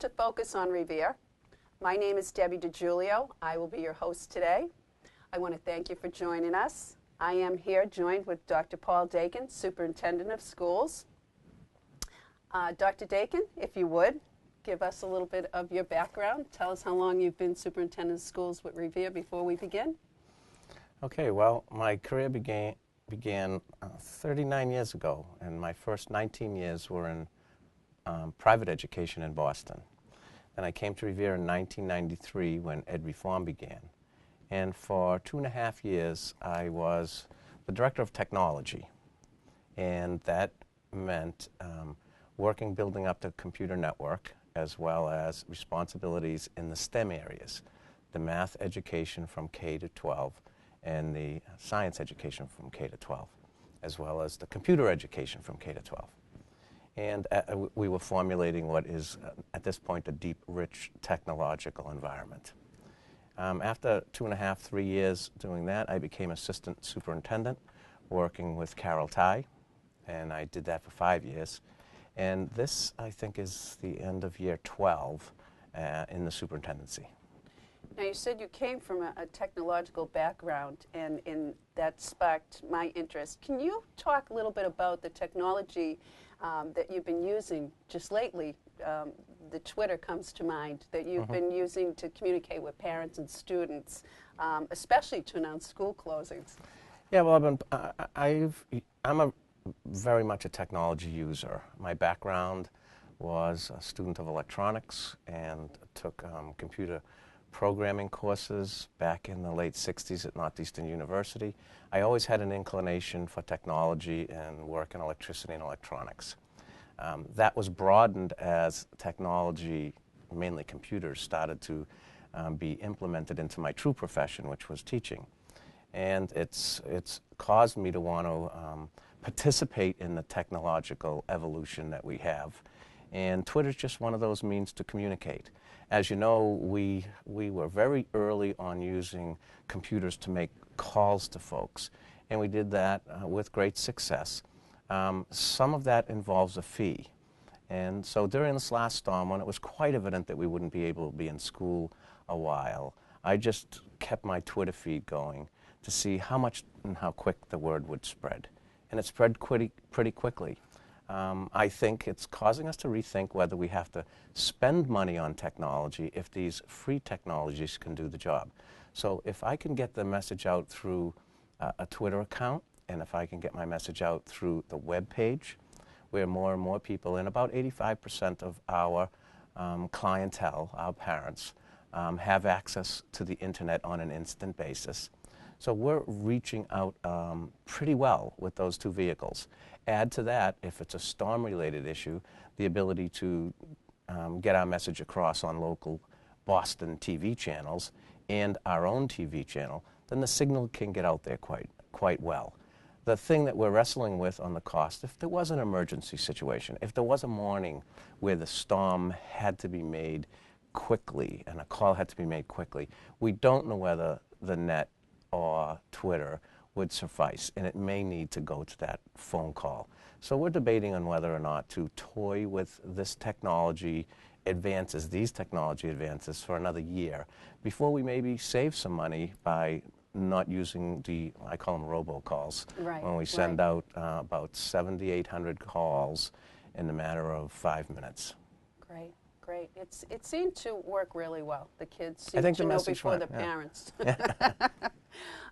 to Focus on Revere. My name is Debbie DiGiulio. I will be your host today. I want to thank you for joining us. I am here joined with Dr. Paul Dakin, Superintendent of Schools. Dr. Dakin, if you would, give us a little bit of your background. Tell us how long you've been Superintendent of Schools with Revere before we begin. Okay, well, my career began 39 years ago, and my first 19 years were in private education in Boston. Then I came to Revere in 1993 when ed reform began. And for 2.5 years, I was the director of technology. And that meant building up the computer network, as well as responsibilities in the STEM areas, the math education from K to 12, and the science education from K to 12, as well as the computer education from K to 12. And we were formulating what is, at this point, a deep, rich technological environment. After 2.5, 3 years doing that, I became assistant superintendent, working with Carol Ty, and I did that for 5 years. And this, I think, is the end of year 12 in the superintendency. Now, you said you came from a technological background, and that sparked my interest. Can you talk a little bit about the technology that you've been using just lately? The Twitter comes to mind, that you've been using to communicate with parents and students, especially to announce school closings. Yeah, well, I'm very much a technology user. My background was a student of electronics and took computer programming courses back in the late 60s at Northeastern University. I always had an inclination for technology and work in electricity and electronics. That was broadened as technology, mainly computers, started to be implemented into my true profession, which was teaching. And it's caused me to want to participate in the technological evolution that we have. And Twitter's just one of those means to communicate. As you know, we were very early on using computers to make calls to folks, and we did that with great success. Some of that involves a fee. And so during this last storm, when it was quite evident that we wouldn't be able to be in school a while, I just kept my Twitter feed going to see how much and how quick the word would spread. And it spread pretty quickly. I think it's causing us to rethink whether we have to spend money on technology if these free technologies can do the job. So if I can get the message out through a Twitter account, and if I can get my message out through the web page, where more and more people, and about 85% of our clientele, our parents, have access to the internet on an instant basis. So we're reaching out pretty well with those two vehicles. Add to that, if it's a storm-related issue, the ability to get our message across on local Boston TV channels and our own TV channel, then the signal can get out there quite well. The thing that we're wrestling with on the cost, if there was an emergency situation, if there was a morning where the storm had to be made quickly and a call had to be made quickly, we don't know whether the net or Twitter would suffice, and it may need to go to that phone call. So we're debating on whether or not to toy with these technology advances for another year before we maybe save some money by not using I call them robocalls, when we send out about 7,800 calls in a matter of 5 minutes. Great. Great. It seemed to work really well. The kids seemed to know before the parents.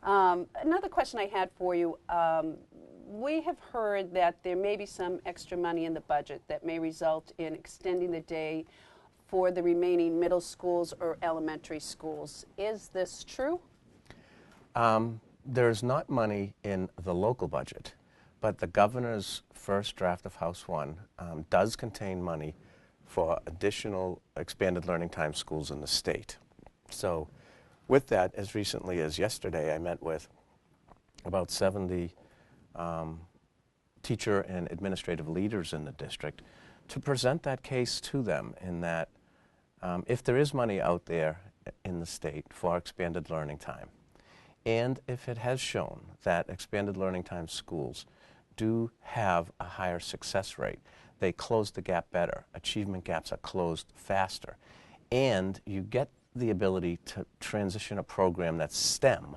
Another question I had for you, we have heard that there may be some extra money in the budget that may result in extending the day for the remaining middle schools or elementary schools. Is this true? There's not money in the local budget, but the governor's first draft of House 1 does contain money for additional expanded learning time schools in the state. So with that, as recently as yesterday, I met with about 70 teacher and administrative leaders in the district to present that case to them, in that if there is money out there in the state for expanded learning time, and if it has shown that expanded learning time schools do have a higher success rate, they close the gap better. Achievement gaps are closed faster. And you get the ability to transition a program that's STEM,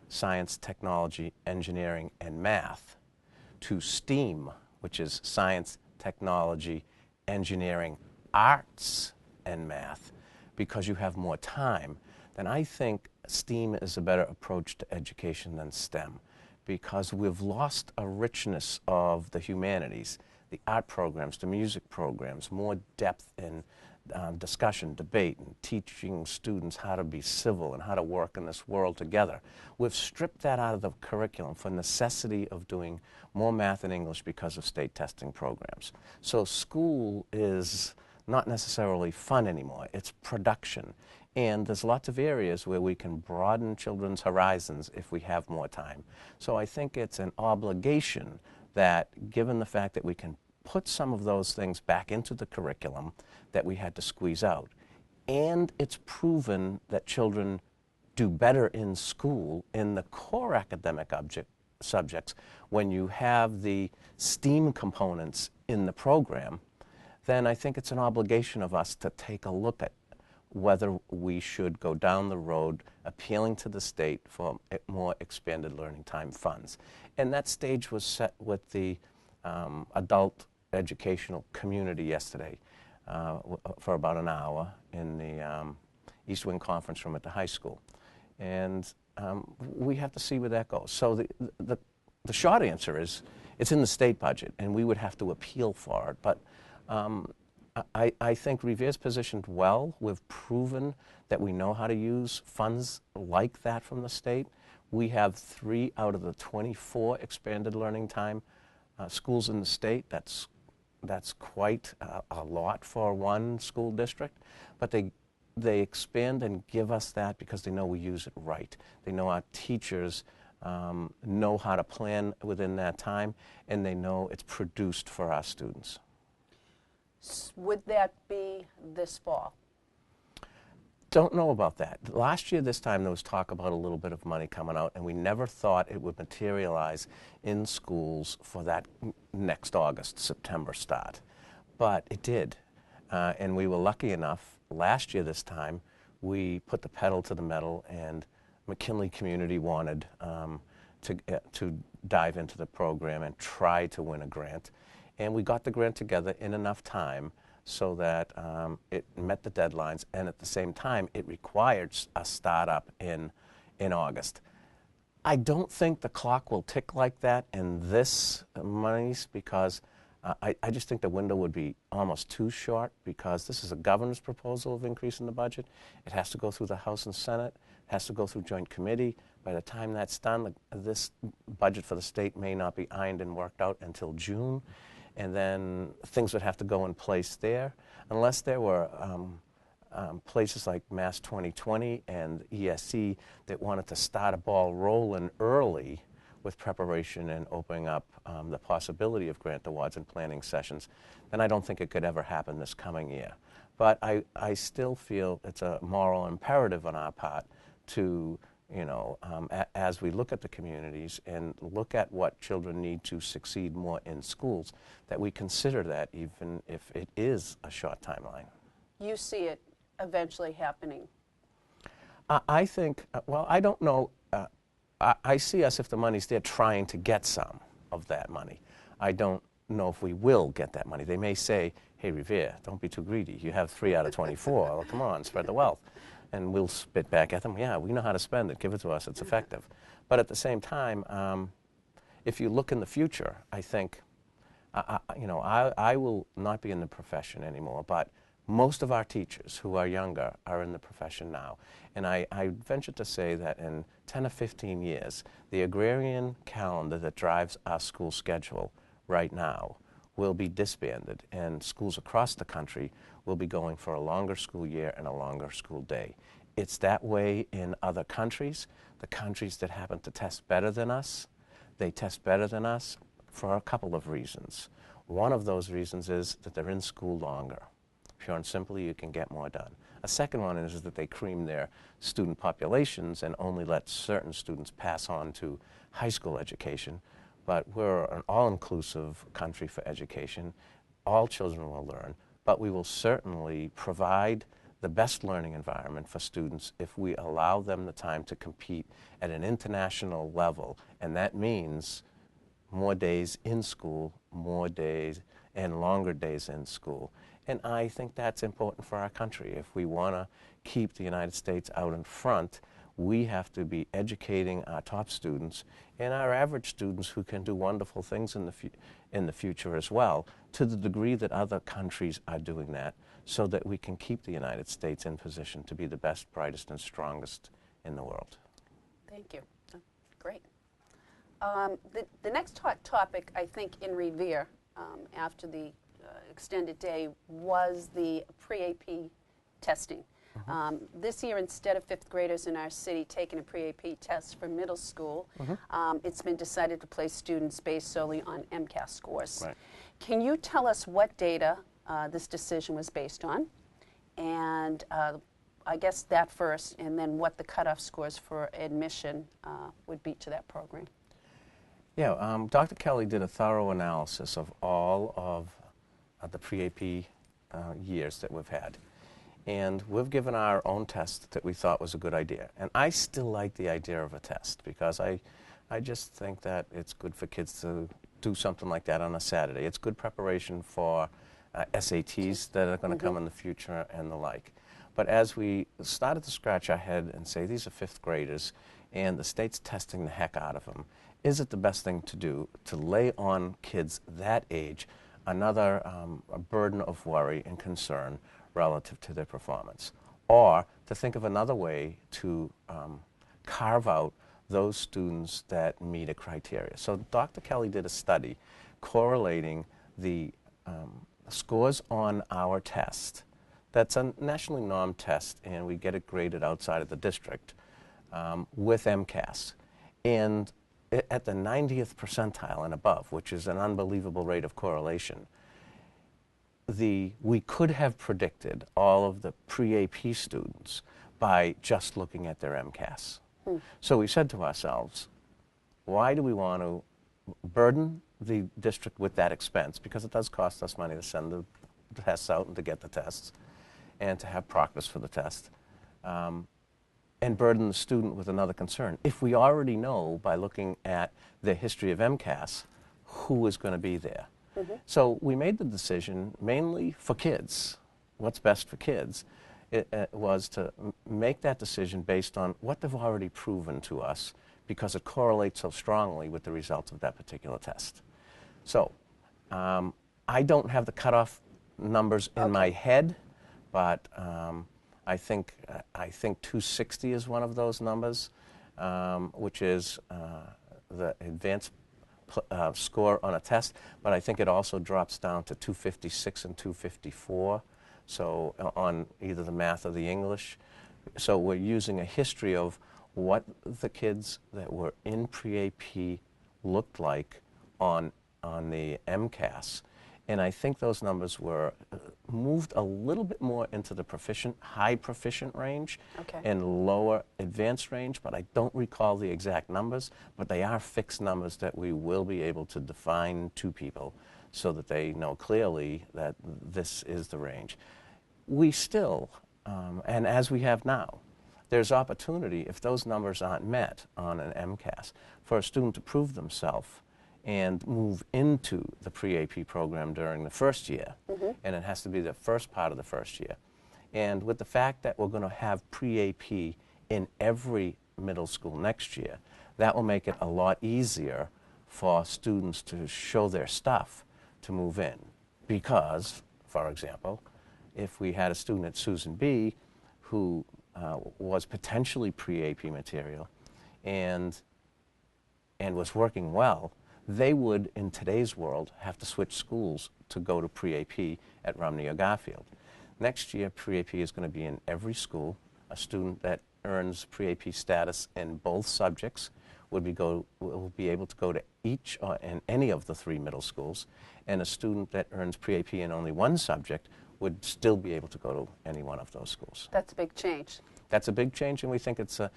science, technology, engineering, and math, to STEAM, which is science, technology, engineering, arts, and math, because you have more time, then I think STEAM is a better approach to education than STEM, because we've lost a richness of the humanities, the art programs, the music programs, more depth in discussion, debate, and teaching students how to be civil and how to work in this world together. We've stripped that out of the curriculum for necessity of doing more math and English because of state testing programs. So school is not necessarily fun anymore, it's production. And there's lots of areas where we can broaden children's horizons if we have more time. So I think it's an obligation that, given the fact that we can put some of those things back into the curriculum that we had to squeeze out, and it's proven that children do better in school in the core academic subjects when you have the STEAM components in the program, then I think it's an obligation of us to take a look at whether we should go down the road appealing to the state for more expanded learning time funds. And that stage was set with the adult educational community yesterday for about an hour in the East Wing conference room at the high school. And we have to see where that goes. So the short answer is it's in the state budget, and we would have to appeal for it. But I think Revere's positioned well. We've proven that we know how to use funds like that from the state. We have 3 out of the 24 expanded learning time schools in the state. That's quite a lot for one school district. But they expand and give us that because they know we use it right. They know our teachers know how to plan within that time, and they know it's produced for our students. Would that be this fall? Don't know about that. Last year, this time, there was talk about a little bit of money coming out, and we never thought it would materialize in schools for that next August, September start. But it did, and we were lucky enough. Last year, this time, we put the pedal to the metal, and McKinley community wanted to dive into the program and try to win a grant. And we got the grant together in enough time so that it met the deadlines, and at the same time, it required a startup in August. I don't think the clock will tick like that in this monies, because I just think the window would be almost too short, because this is a governor's proposal of increasing the budget. It has to go through the House and Senate. It has to go through joint committee. By the time that's done, this budget for the state may not be ironed and worked out until June. And then things would have to go in place there, unless there were places like Mass 2020 and ESC that wanted to start a ball rolling early with preparation and opening up the possibility of grant awards and planning sessions. Then I don't think it could ever happen this coming year. But I still feel it's a moral imperative on our part to, as we look at the communities and look at what children need to succeed more in schools, that we consider that even if it is a short timeline. You see it eventually happening? I think, well, I don't know. I see us, if the money's there, trying to get some of that money. I don't know if we will get that money. They may say, hey, Revere, don't be too greedy. You have 3 out of 24. Well, come on, spread the wealth. And we'll spit back at them, yeah, we know how to spend it. Give it to us. It's effective. But at the same time, if you look in the future, I think, I will not be in the profession anymore, but most of our teachers who are younger are in the profession now. And I venture to say that in 10 or 15 years, the agrarian calendar that drives our school schedule right now will be disbanded, and schools across the country will be going for a longer school year and a longer school day. It's that way in other countries. The countries that happen to test better than us, they test better than us for a couple of reasons. One of those reasons is that they're in school longer. Pure and simply, you can get more done. A second one is that they cream their student populations and only let certain students pass on to high school education. But we're an all-inclusive country for education. all children will learn, but we will certainly provide the best learning environment for students if we allow them the time to compete at an international level. And that means more days in school, more days and longer days in school. And I think that's important for our country. If we want to keep the United States out in front, we have to be educating our top students and our average students who can do wonderful things in the future as well, to the degree that other countries are doing that, so that we can keep the United States in position to be the best, brightest, and strongest in the world. Thank you. Great. The next hot topic, I think, in Revere after the extended day was the PreAP testing. This year, instead of fifth graders in our city taking a PreAP test for middle school, it's been decided to place students based solely on MCAS scores. Right. Can you tell us what data this decision was based on? And I guess that first, and then what the cutoff scores for admission would be to that program. Yeah, Dr. Kelly did a thorough analysis of all of the PreAP years that we've had. And we've given our own test that we thought was a good idea. And I still like the idea of a test because I just think that it's good for kids to do something like that on a Saturday. It's good preparation for SATs that are going to come in the future and the like. But as we started to scratch our head and say, these are fifth graders, and the state's testing the heck out of them, is it the best thing to do to lay on kids that age another a burden of worry and concern relative to their performance? Or to think of another way to carve out those students that meet a criteria. So Dr. Kelly did a study correlating the scores on our test. That's a nationally normed test, and we get it graded outside of the district with MCAS. And at the 90th percentile and above, which is an unbelievable rate of correlation, we could have predicted all of the PreAP students by just looking at their MCAS. So we said to ourselves, why do we want to burden the district with that expense? Because it does cost us money to send the tests out and to get the tests and to have practice for the test, and burden the student with another concern. If we already know by looking at the history of MCAS who is going to be there. So we made the decision mainly for kids. What's best for kids? It was to make that decision based on what they've already proven to us, because it correlates so strongly with the results of that particular test. So I don't have the cutoff numbers in my head, but I think 260 is one of those numbers, which is the advanced score on a test, but I think it also drops down to 256 and 254, so on either the math or the English. So we're using a history of what the kids that were in PreAP looked like on the MCAS. And I think those numbers were moved a little bit more into the high proficient range and lower advanced range, but I don't recall the exact numbers, but they are fixed numbers that we will be able to define to people so that they know clearly that this is the range. We still, and as we have now, there's opportunity, if those numbers aren't met on an MCAS, for a student to prove themselves and move into the PreAP program during the first year. And it has to be the first part of the first year. And with the fact that we're going to have PreAP in every middle school next year, that will make it a lot easier for students to show their stuff to move in. Because, for example, if we had a student at Susan B who was potentially PreAP material and was working well, they would, in today's world, have to switch schools to go to PreAP at Romney or Garfield. Next year, PreAP is going to be in every school. A student that earns PreAP status in both subjects will be able to go to each and any of the 3 middle schools, and a student that earns PreAP in only one subject would still be able to go to any one of those schools. That's a big change. That's a big change, and we think it's a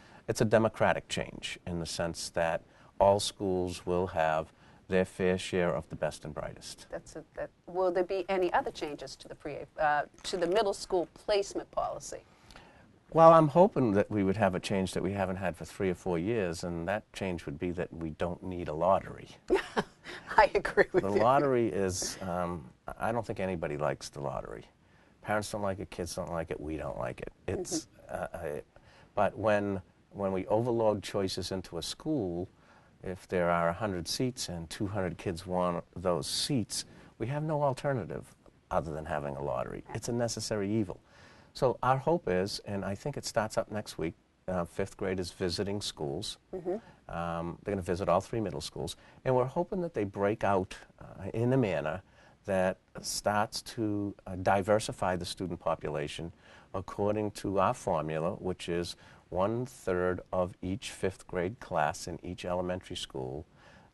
democratic change in the sense that all schools will have their fair share of the best and brightest. Will there be any other changes to the to the middle school placement policy? Well, I'm hoping that we would have a change that we haven't had for 3 or 4 years, and that change would be that we don't need a lottery. I agree with you. The lottery is, I don't think anybody likes the lottery. Parents don't like it, kids don't like it, we don't like it. It's, but when we overload choices into a school, if there are 100 seats and 200 kids want those seats, we have no alternative other than having a lottery. It's a necessary evil. So our hope is, and I think it starts up next week, 5th grade is visiting schools. They're going to visit all 3 middle schools, and we're hoping that they break out in a manner that starts to diversify the student population according to our formula, which is 1/3 of each 5th grade class in each elementary school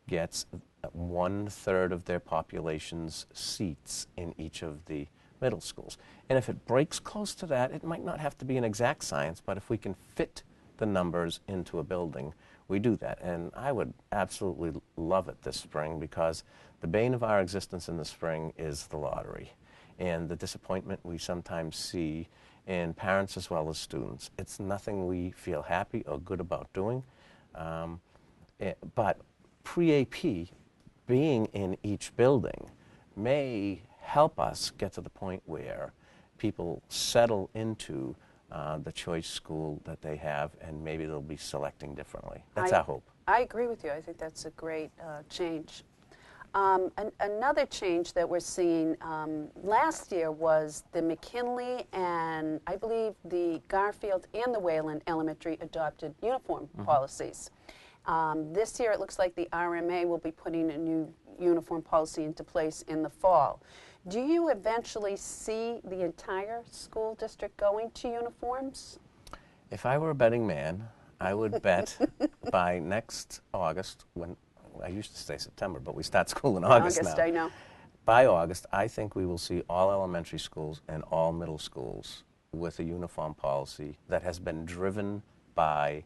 gets 1/3 of their population's seats in each of the middle schools. And if it breaks close to that, it might not have to be an exact science, but if we can fit the numbers into a building, we do that. And I would absolutely love it this spring, because the bane of our existence in the spring is the lottery and the disappointment we sometimes see in parents as well as students. It's nothing we feel happy or good about doing. But PreAP being in each building may help us get to the point where people settle into the choice school that they have, and maybe they'll be selecting differently. That's our hope. I agree with you. I think that's a great change. Another change that we're seeing last year was the McKinley and I believe the Garfield and the Wayland Elementary adopted uniform policies. This year it looks like the RMA will be putting a new uniform policy into place in the fall. Do you eventually see the entire school district going to uniforms? If I were a betting man, I would bet by next August, when I used to say September, but we start school in August now. I know. By August, I think we will see all elementary schools and all middle schools with a uniform policy that has been driven by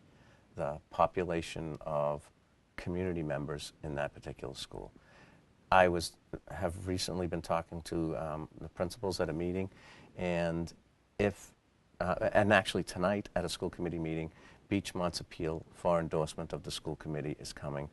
the population of community members in that particular school. I have recently been talking to the principals at a meeting, and and actually tonight at a school committee meeting, Beachmont's appeal for endorsement of the school committee is coming.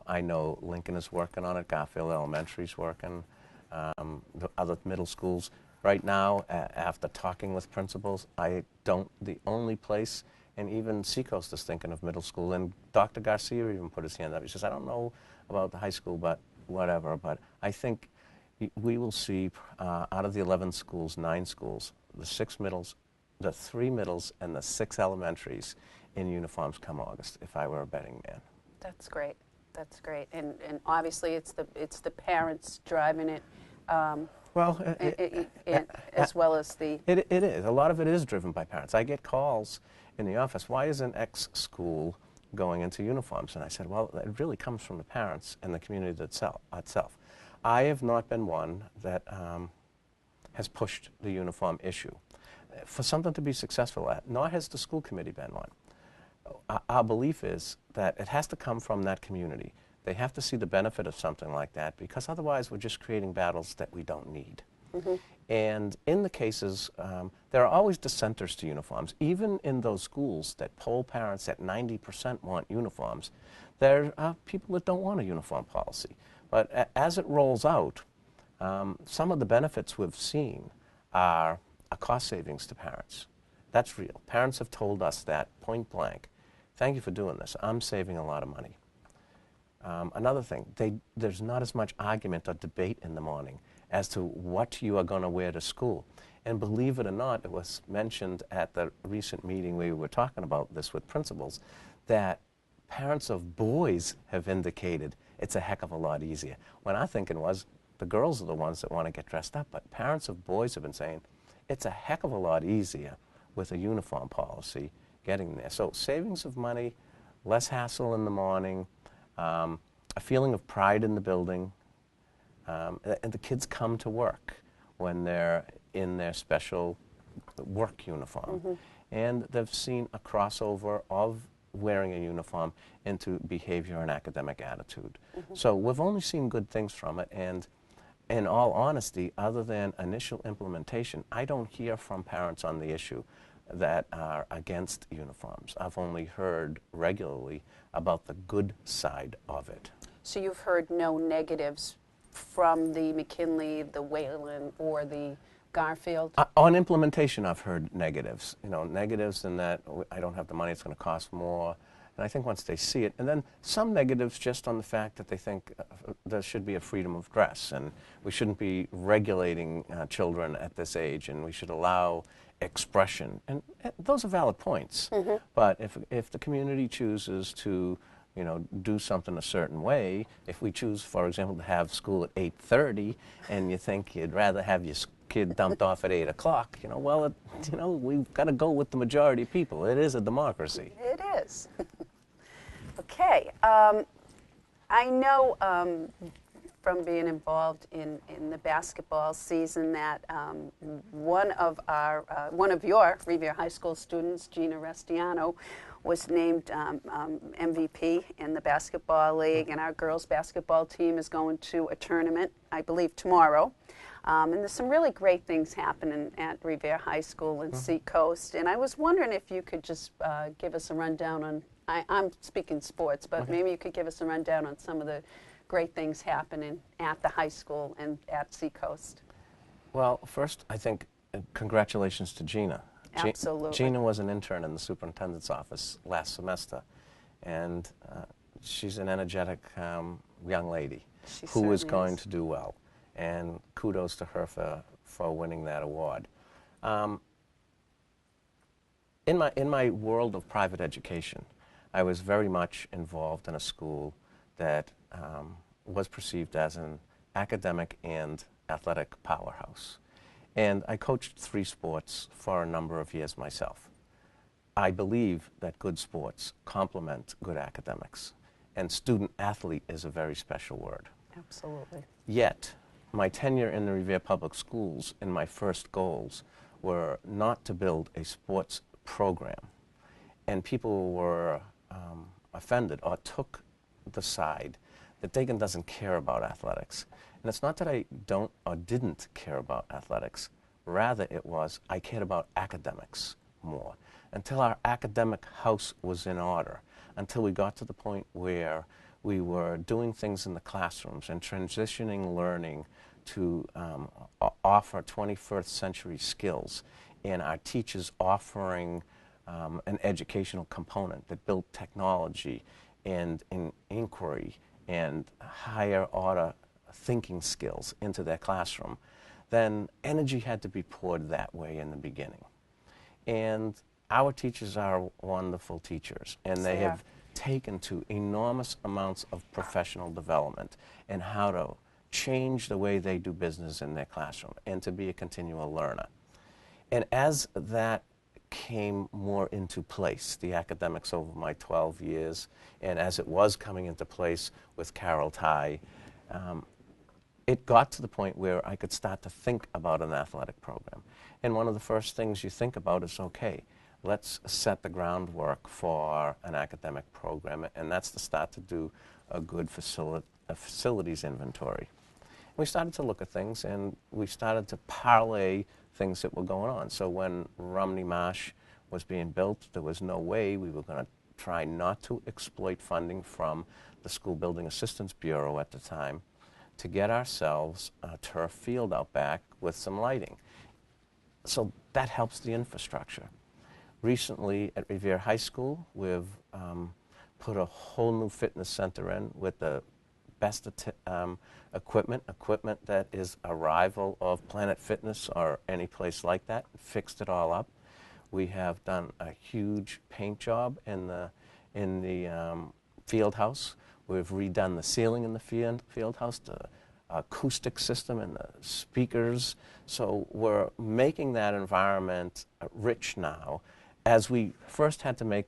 I know Lincoln is working on it, Garfield Elementary is working, the other middle schools. Right now, after talking with principals, the only place, and even Seacoast is thinking of middle school, and Dr. Garcia even put his hand up. He says, I don't know about the high school, but whatever. But I think we will see, out of the 11 schools, 9 schools, the 6 middles, the 3 middles, and the 6 elementaries in uniforms come August, if I were a betting man. That's great. That's great. And obviously it's the parents driving it. Well, as well as the... It is. A lot of it is driven by parents. I get calls in the office, why isn't X school going into uniforms? And I said, well, it really comes from the parents and the community itself. I have not been one that has pushed the uniform issue for something to be successful at, nor has the school committee been one. Our belief is that it has to come from that community. They have to see the benefit of something like that, because otherwise we're just creating battles that we don't need. And in the cases, there are always dissenters to uniforms. Even in those schools that poll parents at 90% want uniforms, there are people that don't want a uniform policy. But as it rolls out, some of the benefits we've seen are a cost savings to parents. That's real. Parents have told us that point blank. Thank you for doing this. I'm saving a lot of money. Another thing, there's not as much argument or debate in the morning as to what you are going to wear to school. And believe it or not, it was mentioned at the recent meeting we were talking about this with principals, that parents of boys have indicated it's a heck of a lot easier. When our thinking was, the girls are the ones that want to get dressed up, but parents of boys have been saying, it's a heck of a lot easier with a uniform policy getting there. So savings of money, less hassle in the morning, a feeling of pride in the building, and the kids come to work when they're in their special work uniform. And they've seen a crossover of wearing a uniform into behavior and academic attitude. So we've only seen good things from it, and in all honesty, other than initial implementation, I don't hear from parents on the issue that are against uniforms. I've only heard regularly about the good side of it. So you've heard no negatives from the McKinley, the Wayland, or the Garfield? On implementation, I've heard negatives. You know, negatives in that I don't have the money, it's going to cost more. And I think once they see it, and then some negatives just on the fact that they think there should be a freedom of dress, and we shouldn't be regulating children at this age, and we should allow expression. And those are valid points. But if the community chooses to, you know, do something a certain way, if we choose, for example, to have school at 8:30, and you think you'd rather have your kid dumped off at 8 o'clock, you know, well, you know, we've got to go with the majority of people. It is a democracy. It is. Okay. I know from being involved in the basketball season that one of your Revere High School students, Gina Restiano, was named MVP in the basketball league, and our girls basketball team is going to a tournament, I believe, tomorrow. And there's some really great things happening at Revere High School in Seacoast, and I was wondering if you could just give us a rundown on, I'm speaking sports, but maybe you could give us a rundown on some of the great things happening at the high school and at Seacoast. Well, first, I think congratulations to Gina. Absolutely. Gina was an intern in the superintendent's office last semester, and she's an energetic young lady who is going to do well. And kudos to her for winning that award. In my world of private education, I was very much involved in a school that was perceived as an academic and athletic powerhouse. And I coached 3 sports for a number of years myself. I believe that good sports complement good academics, and student athlete is a very special word. Absolutely. Yet, my tenure in the Revere Public Schools and my first goals were not to build a sports program. And people were offended or took the side that Dakin doesn't care about athletics. And it's not that I don't or didn't care about athletics. Rather, it was I cared about academics more. Until our academic house was in order, until we got to the point where we were doing things in the classrooms and transitioning learning to offer 21st century skills, and our teachers offering an educational component that built technology and inquiry and higher order thinking skills into their classroom, then energy had to be poured that way in the beginning. And our teachers are wonderful teachers, and they have taken to enormous amounts of professional development and how to change the way they do business in their classroom and to be a continual learner. And as that came more into place, the academics over my 12 years, and as it was coming into place with Carol Ty, it got to the point where I could start to think about an athletic program. And one of the first things you think about is, okay, let's set the groundwork for an academic program, and that's to start to do a good facilities inventory. We started to look at things, and we started to parlay things that were going on. So when Romney Marsh was being built, there was no way we were going to try not to exploit funding from the School Building Assistance Bureau at the time to get ourselves a turf field out back with some lighting. So that helps the infrastructure. Recently at Revere High School, we've put a whole new fitness center in with the best equipment that is a rival of Planet Fitness or any place like that, fixed it all up. We have done a huge paint job in the field house. We've redone the ceiling in the field house, the acoustic system and the speakers. So we're making that environment rich now, as we first had to make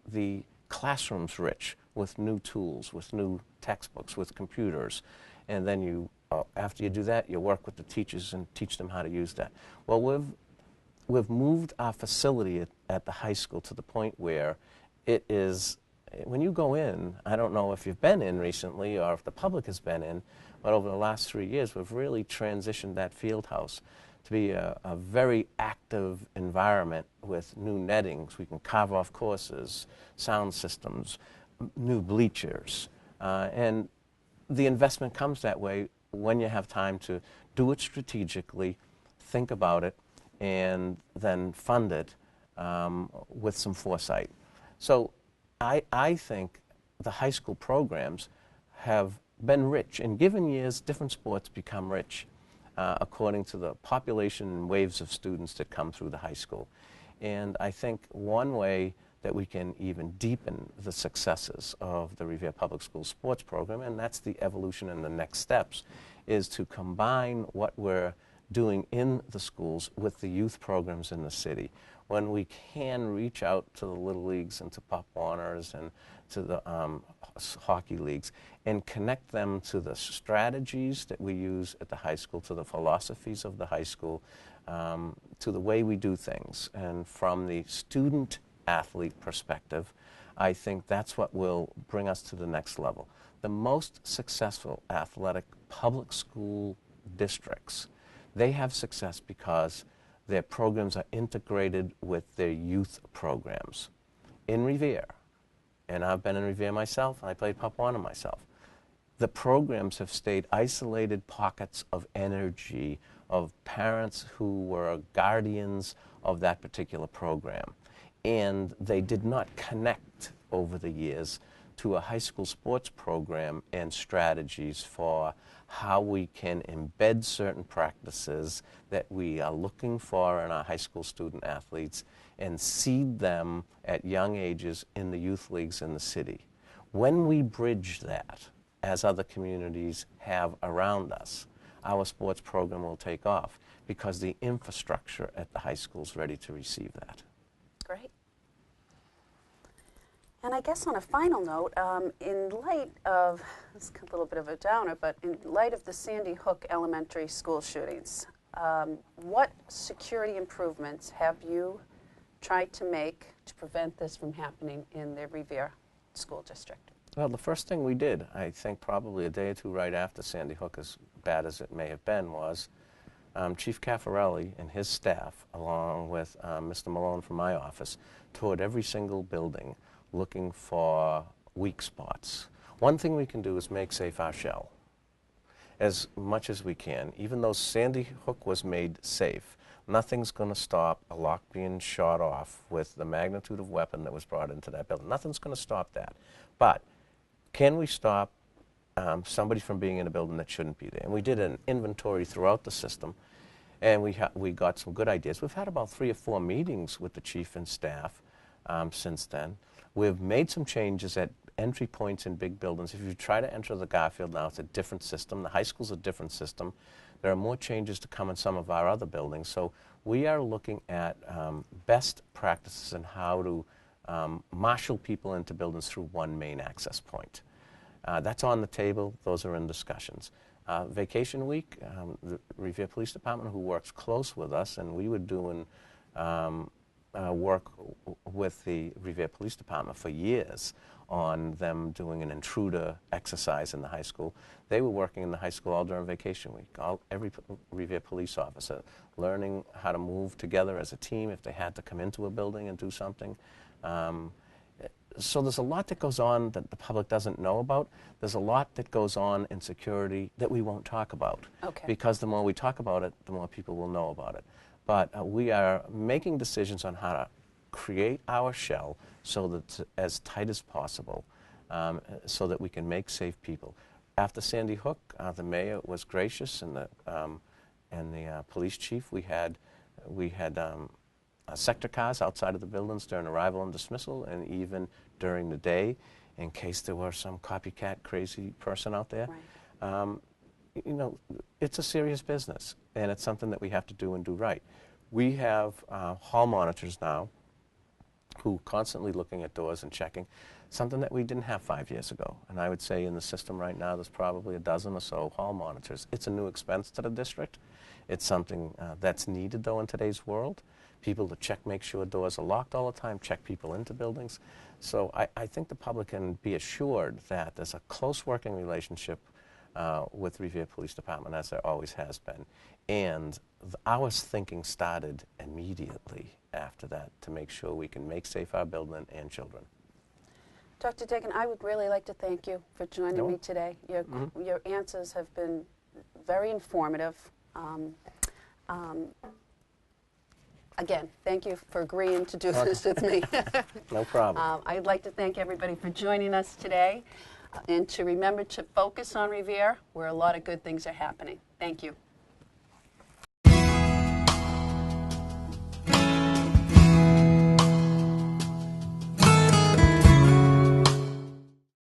the classrooms rich with new tools, with new textbooks, with computers. And then you, after you do that, you work with the teachers and teach them how to use that. Well, we've moved our facility at the high school to the point where it is, when you go in, I don't know if you've been in recently or if the public has been in, but over the last 3 years, we've really transitioned that field house to be a very active environment with new nettings. We can carve off courses, sound systems, new bleachers, and the investment comes that way when you have time to do it strategically, think about it, and then fund it with some foresight. So I think the high school programs have been rich. In given years, different sports become rich according to the population and waves of students that come through the high school. And I think one way that we can even deepen the successes of the Revere Public Schools sports program, and that's the evolution and the next steps, is to combine what we're doing in the schools with the youth programs in the city. When we can reach out to the Little Leagues and to Pop Warners and to the hockey leagues and connect them to the strategies that we use at the high school, to the philosophies of the high school, to the way we do things. And from the student-athlete perspective, I think that's what will bring us to the next level. The most successful athletic public school districts, they have success because their programs are integrated with their youth programs. In Revere, and I've been in Revere myself, and I played Pop Warner myself, the programs have stayed isolated pockets of energy of parents who were guardians of that particular program. And they did not connect over the years to a high school sports program and strategies for how we can embed certain practices that we are looking for in our high school student athletes and seed them at young ages in the youth leagues in the city. When we bridge that, as other communities have around us, our sports program will take off because the infrastructure at the high school is ready to receive that. Great. And I guess on a final note, in light of, this is a little bit of a downer, but in light of the Sandy Hook Elementary School shootings, what security improvements have you tried to make to prevent this from happening in the Revere School District? Well, the first thing we did, I think probably a day or two right after Sandy Hook, as bad as it may have been, was Chief Caffarelli and his staff, along with Mr. Malone from my office, toured every single building looking for weak spots. One thing we can do is make safe our shell as much as we can. Even though Sandy Hook was made safe, nothing's going to stop a lock being shot off with the magnitude of weapon that was brought into that building. Nothing's going to stop that. But can we stop somebody from being in a building that shouldn't be there? And we did an inventory throughout the system, and we got some good ideas. We've had about 3 or 4 meetings with the chief and staff since then. We've made some changes at entry points in big buildings. If you try to enter the Garfield now, it's a different system. The high school's a different system. There are more changes to come in some of our other buildings. So we are looking at best practices and how to marshal people into buildings through one main access point. That's on the table. Those are in discussions. Vacation week, the Revere Police Department, who works close with us, and we were doing work with the Revere Police Department for years on them doing an intruder exercise in the high school. They were working in the high school all during vacation week. Every Revere police officer learning how to move together as a team if they had to come into a building and do something. So there's a lot that goes on that the public doesn't know about. There's a lot that goes on in security that we won't talk about. Okay. Because the more we talk about it, the more people will know about it. But we are making decisions on how to create our shell so that it's as tight as possible so that we can make safe people. After Sandy Hook, the mayor was gracious, and the police chief, we had sector cars outside of the buildings during arrival and dismissal, and even during the day in case there were some copycat crazy person out there. Right. You know, it's a serious business, and it's something that we have to do and do right. We have hall monitors now who constantly looking at doors and checking, something that we didn't have 5 years ago. And I would say in the system right now, there's probably a dozen or so hall monitors. It's a new expense to the district. It's something that's needed, though, in today's world. People to check, make sure doors are locked all the time, check people into buildings. So I think the public can be assured that there's a close working relationship with Revere Police Department, as there always has been. And our thinking started immediately after that to make sure we can make safe our building and children. Dr. Dakin, I would really like to thank you for joining me today. Your answers have been very informative. Again, thank you for agreeing to do this with me. No problem. I'd like to thank everybody for joining us today, and to remember to focus on Revere, where a lot of good things are happening. Thank you.